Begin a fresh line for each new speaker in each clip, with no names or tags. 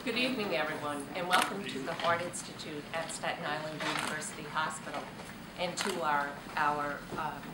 Good evening, everyone, and welcome to the Heart Institute at Staten Island University Hospital and to our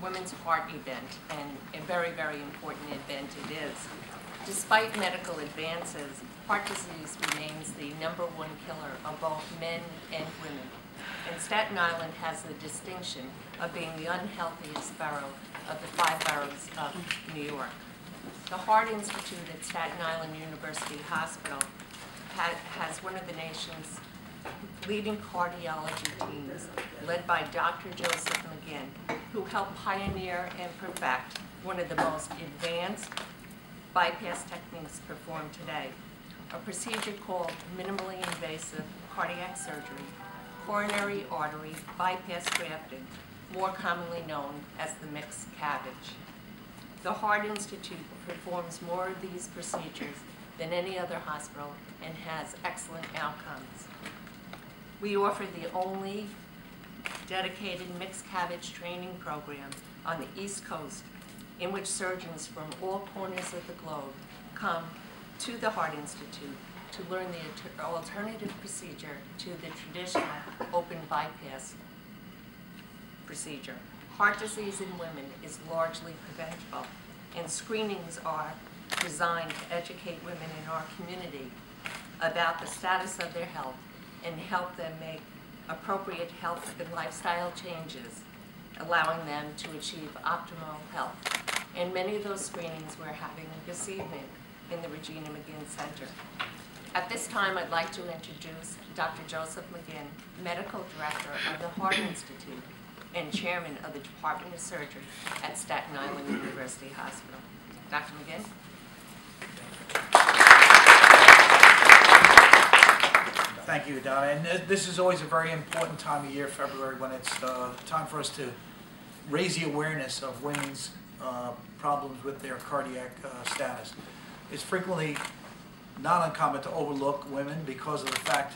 Women's Heart event, and a very, very important event it is. Despite medical advances, heart disease remains the #1 killer of both men and women. And Staten Island has the distinction of being the unhealthiest borough of the 5 boroughs of New York. The Heart Institute at Staten Island University Hospital has one of the nation's leading cardiology teams, led by Dr. Joseph McGinn, who helped pioneer and perfect one of the most advanced bypass techniques performed today, a procedure called minimally invasive cardiac surgery, coronary artery bypass grafting, more commonly known as the mixed cabbage. The Heart Institute performs more of these procedures than any other hospital and has excellent outcomes. We offer the only dedicated mixed cabbage training program on the East Coast, in which surgeons from all corners of the globe come to the Heart Institute to learn the alternative procedure to the traditional open bypass procedure. Heart disease in women is largely preventable, and screenings are designed to educate women in our community about the status of their health and help them make appropriate health and lifestyle changes, allowing them to achieve optimal health. And many of those screenings we're having this evening in the Regina McGinn Center. At this time, I'd like to introduce Dr. Joseph McGinn, Medical Director of the Heart Institute and Chairman of the Department of Surgery at Staten Island University Hospital. Dr. McGinn?
Thank you, Donna. And this is always a very important time of year, February, when it's time for us to raise the awareness of women's problems with their cardiac status. It's frequently not uncommon to overlook women because of the fact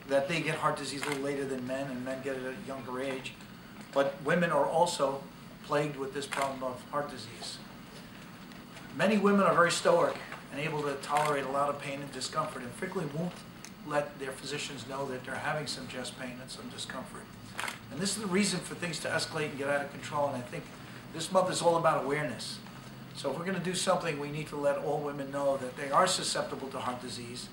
that they get heart disease a little later than men, and men get it at a younger age. But women are also plagued with this problem of heart disease. Many women are very stoic and able to tolerate a lot of pain and discomfort, and frequently won't let their physicians know that they're having some chest pain and some discomfort. And this is the reason for things to escalate and get out of control, and I think this month is all about awareness. So if we're going to do something, we need to let all women know that they are susceptible to heart disease.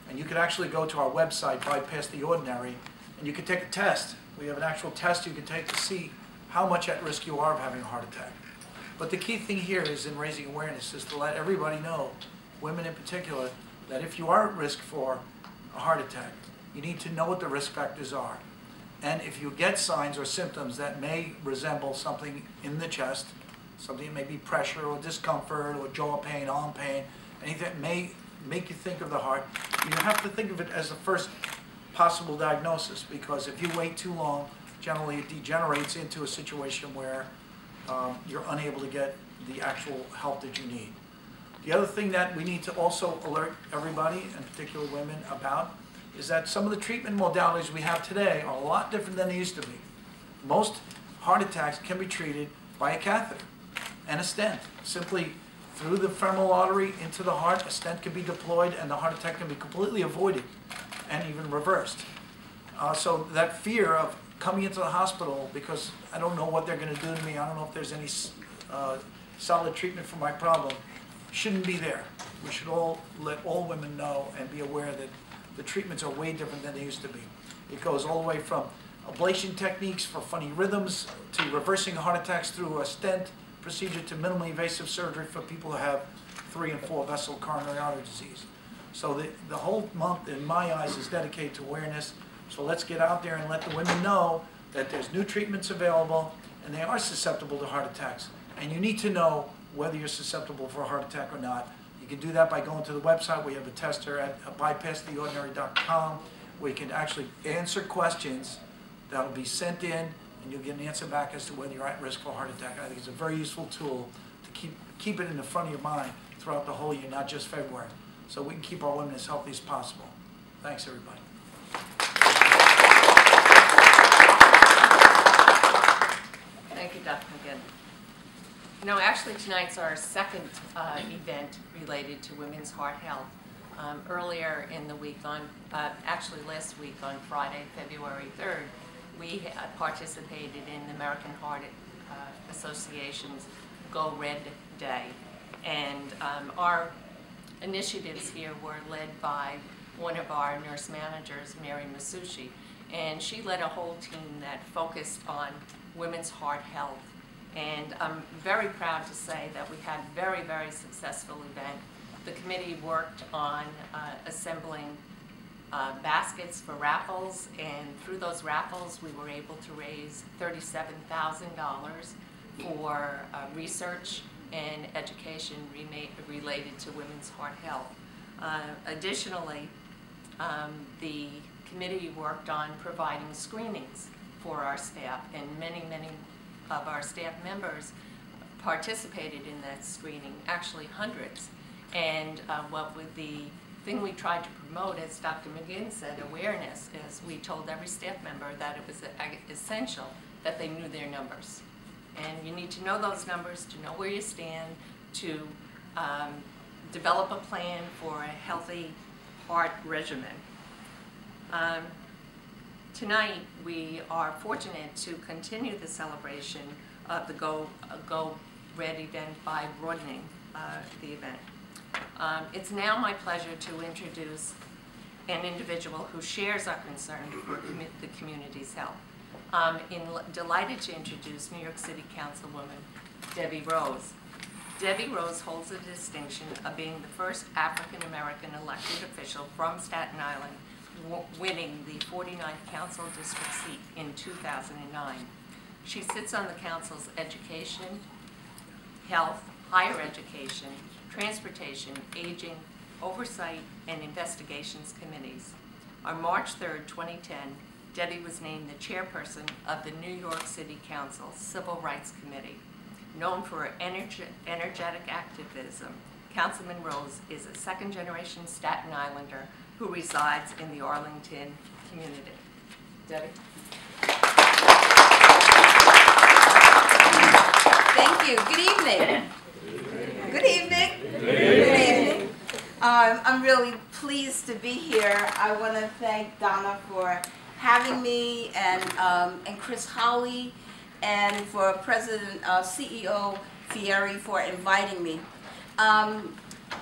And you can actually go to our website, Bypass the Ordinary, and you can take a test. We have an actual test you can take to see how much at risk you are of having a heart attack. But the key thing here is in raising awareness is to let everybody know, women in particular, that if you are at risk for a heart attack, you need to know what the risk factors are. And if you get signs or symptoms that may resemble something in the chest, something that may be pressure or discomfort or jaw pain, arm pain, anything that may make you think of the heart, you have to think of it as the first possible diagnosis, because if you wait too long, generally it degenerates into a situation where you're unable to get the actual help that you need. The other thing that we need to also alert everybody, and particularly women, about is that some of the treatment modalities we have today are a lot different than they used to be. Most heart attacks can be treated by a catheter and a stent. Simply through the femoral artery into the heart, a stent can be deployed and the heart attack can be completely avoided and even reversed. So that fear of coming into the hospital because I don't know what they're going to do to me, I don't know if there's any solid treatment for my problem, shouldn't be there. We should all let all women know and be aware that the treatments are way different than they used to be. It goes all the way from ablation techniques for funny rhythms to reversing heart attacks through a stent procedure to minimally invasive surgery for people who have 3 and 4 vessel coronary artery disease. So the whole month, in my eyes, is dedicated to awareness. So let's get out there and let the women know that there's new treatments available and they are susceptible to heart attacks. And you need to know whether you're susceptible for a heart attack or not. You can do that by going to the website. We have a tester at bypasstheordinary.com where you can actually answer questions that will be sent in and you'll get an answer back as to whether you're at risk for a heart attack. I think it's a very useful tool to keep it in the front of your mind throughout the whole year, not just February, so we can keep our women as healthy as possible. Thanks, everybody.
Thank you, Dr. McGinn. You know, actually tonight's our second event related to women's heart health. earlier in the week actually last week on Friday, February 3rd, we participated in the American Heart Association's Go Red Day. And our initiatives here were led by one of our nurse managers, Mary Masucci, and she led a whole team that focused on women's heart health. And I'm very proud to say that we had a very, very successful event. The committee worked on assembling baskets for raffles, and through those raffles we were able to raise $37,000 for research and education related to women's heart health. Additionally, the committee worked on providing screenings for our staff, and many of our staff members participated in that screening, actually hundreds. And with the thing we tried to promote, as Dr. McGinn said, awareness, is we told every staff member that it was essential that they knew their numbers. And you need to know those numbers to know where you stand, to develop a plan for a healthy heart regimen. Tonight, we are fortunate to continue the celebration of the Go Red event by broadening the event. It's now my pleasure to introduce an individual who shares our concern for the community's health. I'm delighted to introduce New York City Councilwoman Debbie Rose. Debbie Rose holds the distinction of being the first African-American elected official from Staten Island, winning the 49th Council District seat in 2009. She sits on the Council's Education, Health, Higher Education, Transportation, Aging, Oversight, and Investigations Committees. On March 3rd, 2010, Debbie was named the chairperson of the New York City Council Civil Rights Committee. Known for her energetic activism, Councilman Rose is a second-generation Staten Islander who resides in the Arlington community. Debbie?
Thank you. Good evening. Good evening. Good evening. I'm really pleased to be here. I want to thank Donna for having me, and Chris Holly, and for President CEO Fieri for inviting me.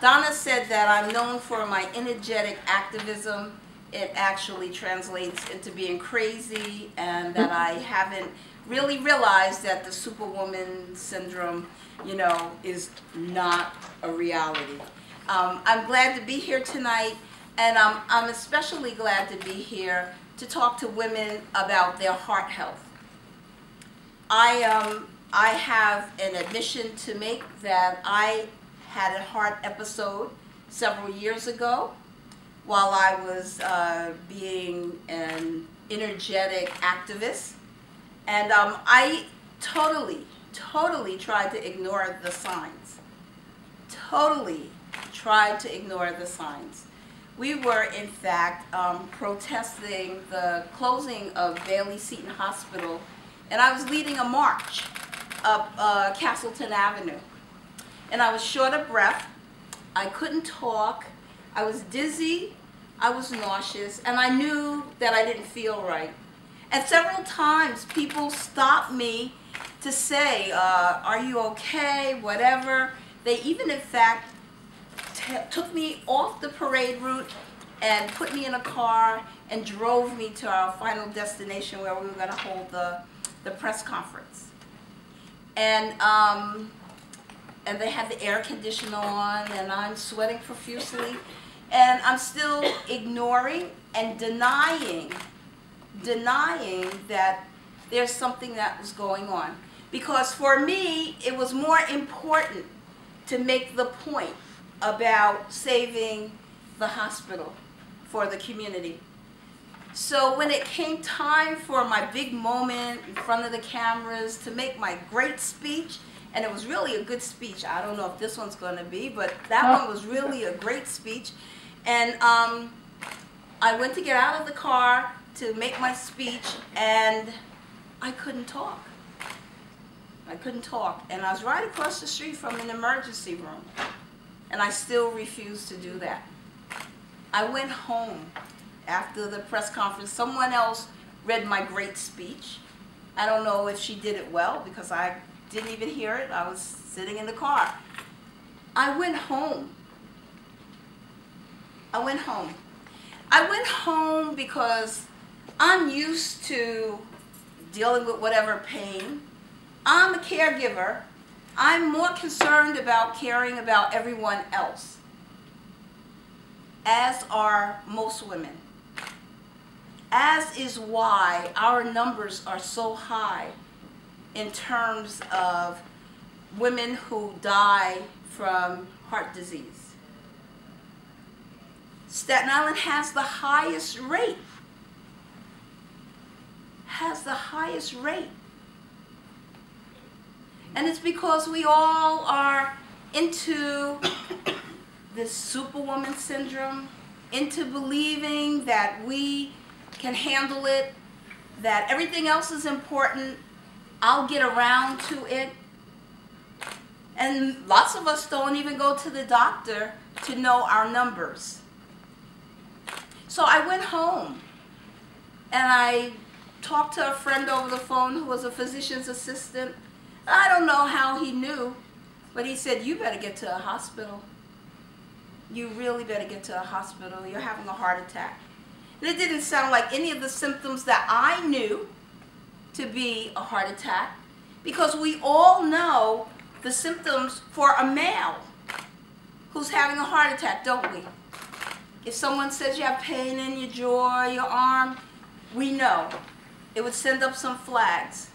Donna said that I'm known for my energetic activism. It actually translates into being crazy, and that I haven't really realized that the Superwoman syndrome, you know, is not a reality. I'm glad to be here tonight, and I'm especially glad to be here to talk to women about their heart health. I have an admission to make that I had a heart episode several years ago while I was being an energetic activist, and I totally tried to ignore the signs. Totally tried to ignore the signs. We were, in fact, protesting the closing of Bailey Seton Hospital, and I was leading a march up Castleton Avenue. And I was short of breath, I couldn't talk, I was dizzy, I was nauseous, and I knew that I didn't feel right. And several times people stopped me to say, are you okay, whatever. They even, in fact, took me off the parade route and put me in a car and drove me to our final destination where we were going to hold the press conference. And they had the air conditioner on, and I'm sweating profusely, and I'm still ignoring and denying that there's something that was going on. Because for me, it was more important to make the point about saving the hospital for the community. So when it came time for my big moment in front of the cameras to make my great speech, and it was really a good speech. I don't know if this one's going to be, but that one was really a great speech. And I went to get out of the car to make my speech, and I couldn't talk. I couldn't talk. And I was right across the street from an emergency room, and I still refused to do that. I went home after the press conference. Someone else read my great speech. I don't know if she did it well because I didn't even hear it. I was sitting in the car. I went home. I went home. I went home because I'm used to dealing with whatever pain. I'm a caregiver. I'm more concerned about caring about everyone else, as are most women. As is why our numbers are so high in terms of women who die from heart disease. Staten Island has the highest rate. Has the highest rate. And it's because we all are into this superwoman syndrome, into believing that we can handle it, that everything else is important, I'll get around to it. And lots of us don't even go to the doctor to know our numbers. So I went home and I talked to a friend over the phone who was a physician's assistant. I don't know how he knew, but he said, you better get to a hospital. You really better get to a hospital. You're having a heart attack. And it didn't sound like any of the symptoms that I knew to be a heart attack, because we all know the symptoms for a male who's having a heart attack, don't we? If someone says you have pain in your jaw, your arm, we know. It would send up some flags.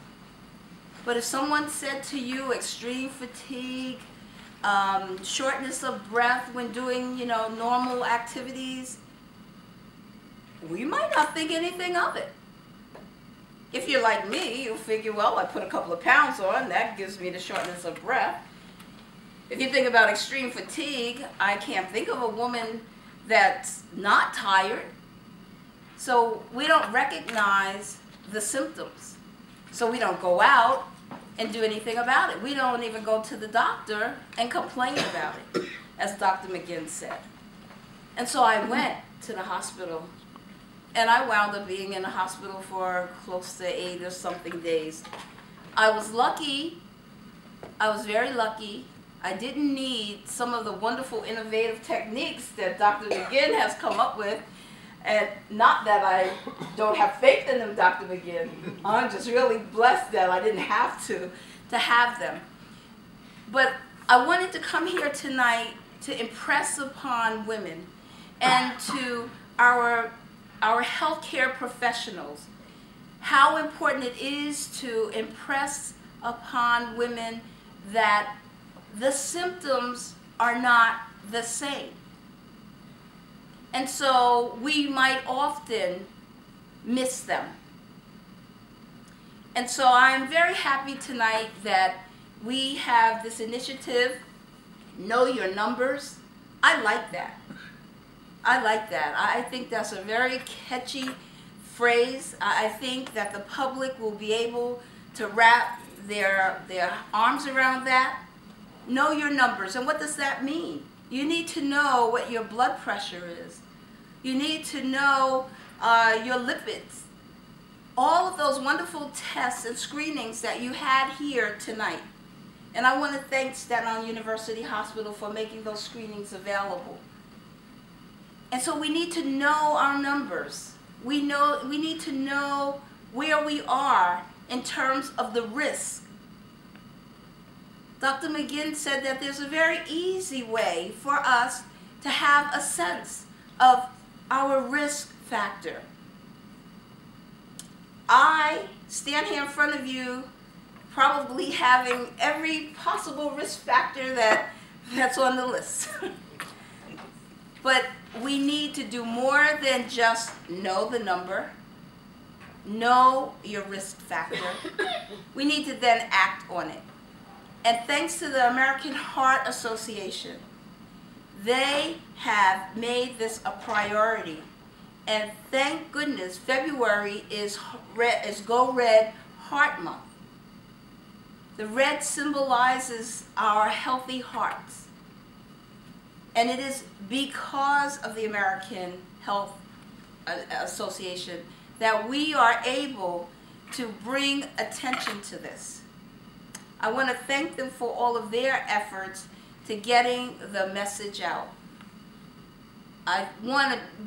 But if someone said to you extreme fatigue, shortness of breath when doing, normal activities, we might not think anything of it. If you're like me, you'll figure, well, I put a couple of pounds on, that gives me the shortness of breath. If you think about extreme fatigue, I can't think of a woman that's not tired. So we don't recognize the symptoms. So we don't go out and do anything about it. We don't even go to the doctor and complain about it, as Dr. McGinn said. And so I went to the hospital, and I wound up being in the hospital for close to 8 or something days. I was lucky. I was very lucky. I didn't need some of the wonderful innovative techniques that Dr. McGinn has come up with. And not that I don't have faith in them, Dr. McGinn. I'm just really blessed that I didn't have to have them. But I wanted to come here tonight to impress upon women and to our healthcare professionals how important it is to impress upon women that the symptoms are not the same. And so we might often miss them. And so I'm very happy tonight that we have this initiative, Know Your Numbers. I like that. I like that. I think that's a very catchy phrase. I think that the public will be able to wrap their arms around that. Know your numbers. And what does that mean? You need to know what your blood pressure is. You need to know your lipids. All of those wonderful tests and screenings that you had here tonight. And I want to thank Staten Island University Hospital for making those screenings available. And so we need to know our numbers. We need to know where we are in terms of the risk. Dr. McGinn said that there's a very easy way for us to have a sense of our risk factor. I stand here in front of you probably having every possible risk factor that's on the list. But we need to do more than just know the number, know your risk factor. We need to then act on it. And thanks to the American Heart Association, they have made this a priority. And thank goodness, February is Go Red Heart Month. The red symbolizes our healthy hearts. And it is because of the American Health Association that we are able to bring attention to this. I want to thank them for all of their efforts to getting the message out.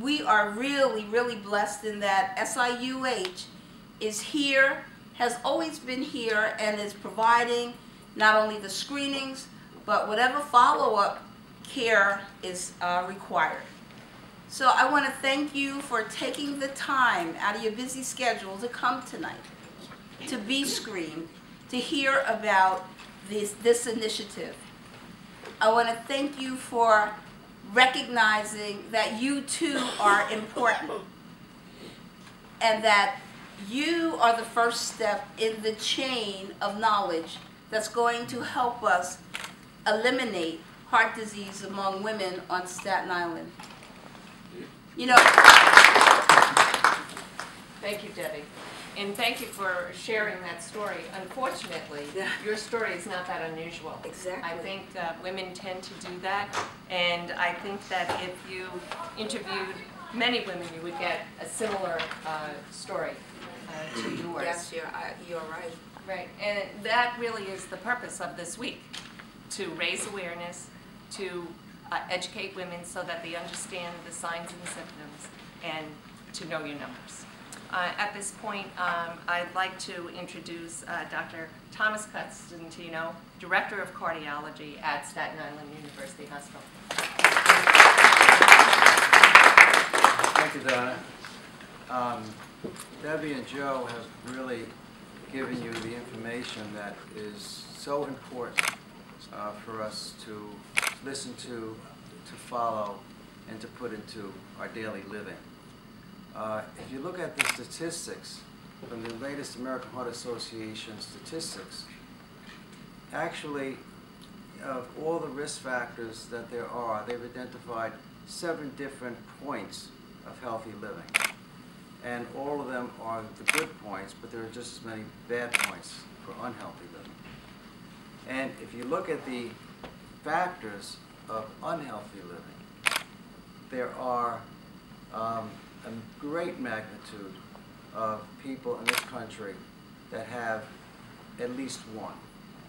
We are really, really blessed in that SIUH is here, has always been here, and is providing not only the screenings, but whatever follow-up care is required. So I want to thank you for taking the time out of your busy schedule to come tonight, to be screened, to hear about this initiative. I want to thank you for recognizing that you too are important, and that you are the first step in the chain of knowledge that's going to help us eliminate heart disease among women on Staten Island. You know,
Thank you, Debbie. And thank you for sharing that story. Unfortunately, your story is not that unusual.
Exactly.
I think women tend to do that, and I think that if you interviewed many women, you would get a similar story to yours.
yes, you're right.
Right, and that really is the purpose of this week, to raise awareness, to educate women so that they understand the signs and symptoms, and to know your numbers. At this point, I'd like to introduce Dr. Thomas Costantino, Director of Cardiology at Staten Island University Hospital.
Thank you, Donna. Debbie and Joe have really given you the information that is so important for us to listen to follow, and to put into our daily living. If you look at the statistics from the latest American Heart Association statistics, actually, of all the risk factors that there are, they've identified 7 different points of healthy living. And all of them are the good points, but there are just as many bad points for unhealthy living. And if you look at the factors of unhealthy living, there are a great magnitude of people in this country that have at least one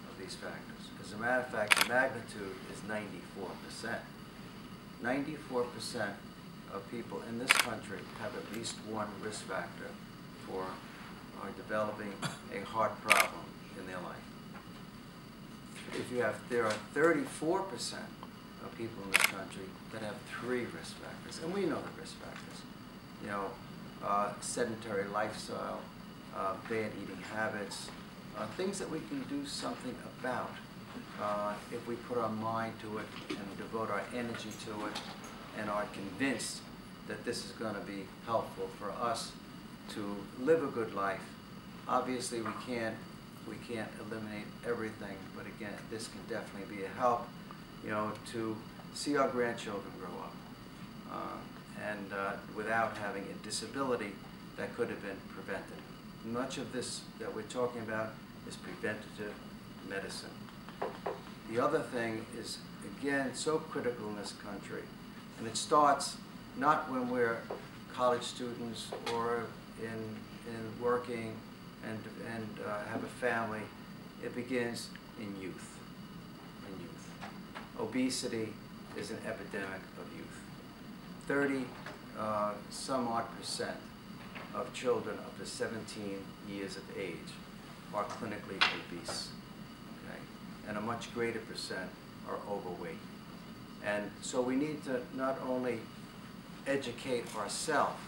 of these factors. As a matter of fact, the magnitude is 94%. 94% of people in this country have at least one risk factor for developing a heart problem in their life. There are 34% of people in this country that have 3 risk factors, and we know the risk factors. You know, sedentary lifestyle, bad eating habits, things that we can do something about if we put our mind to it and devote our energy to it, and are convinced that this is going to be helpful for us to live a good life. Obviously, we can't eliminate everything, but again, this can definitely be a help, you know, to see our grandchildren grow up, and without having a disability that could have been prevented. Much of this that we're talking about is preventative medicine. The other thing is, again, so critical in this country, and it starts not when we're college students or in working and have a family. It begins in youth. Obesity is an epidemic of youth. 30 some odd percent of children up to 17 years of age are clinically obese, okay? And a much greater percent are overweight. And so we need to not only educate ourselves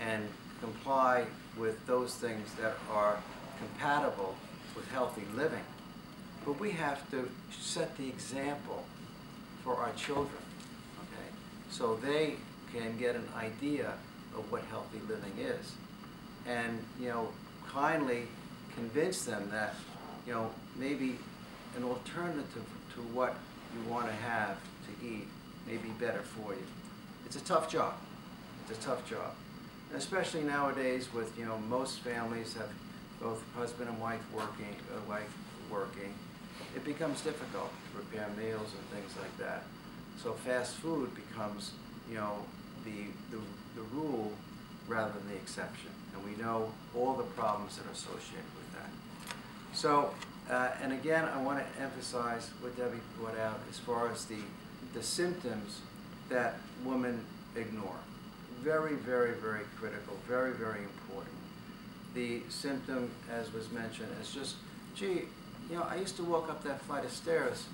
and comply with those things that are compatible with healthy living, but we have to set the example for our children, okay? So they can get an idea of what healthy living is, and, you know, kindly convince them that, you know, maybe an alternative to what you want to have to eat may be better for you. It's a tough job. It's a tough job. And especially nowadays with, you know, most families have both husband and wife working, it becomes difficult to prepare meals and things like that. So fast food becomes, you know, the rule rather than the exception. And we know all the problems that are associated with that. So, and again, I want to emphasize what Debbie brought out as far as the symptoms that women ignore. Very, very, very critical, very, very important. The symptom, as was mentioned, is just, gee, you know, I used to walk up that flight of stairs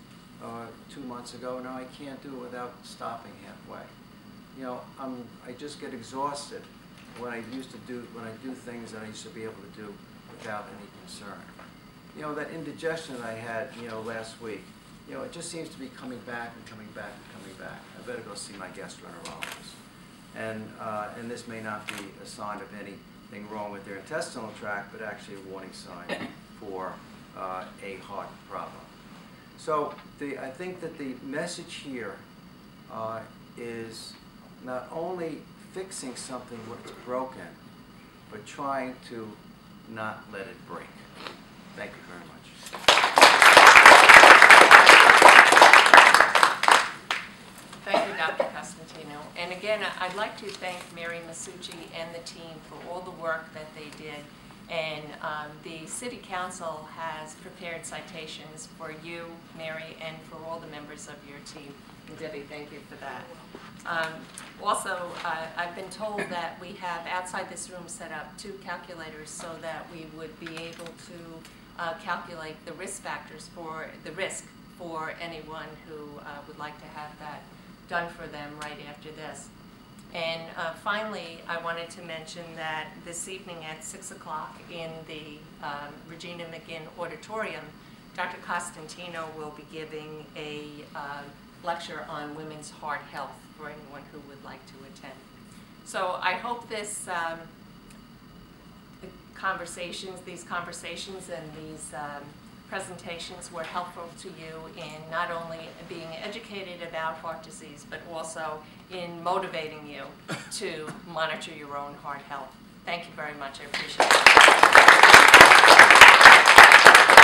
2 months ago. Now I can't do it without stopping halfway. You know, I just get exhausted when I do things that I used to be able to do without any concern. You know, that indigestion that I had, you know, last week, you know, it just seems to be coming back and coming back and coming back. I better go see my gastroenterologist. And this may not be a sign of anything wrong with their intestinal tract, but actually a warning sign for a heart problem. So I think that the message here is not only fixing something when it's broken, but trying to not let it break. Thank you very much.
Thank you, Dr. Costantino. And again, I'd like to thank Mary Masucci and the team for all the work that they did. And the City Council has prepared citations for you, Mary, and for all the members of your team. And Debbie, thank you for that. Also, I've been told that we have outside this room set up 2 calculators so that we would be able to calculate the risk factors for the risk for anyone who would like to have that done for them right after this. And finally, I wanted to mention that this evening at 6 o'clock in the Regina McGinn Auditorium, Dr. Costantino will be giving a lecture on women's heart health for anyone who would like to attend. So I hope these conversations and these presentations were helpful to you in not only being educated about heart disease, but also in motivating you to monitor your own heart health. Thank you very much. I appreciate it.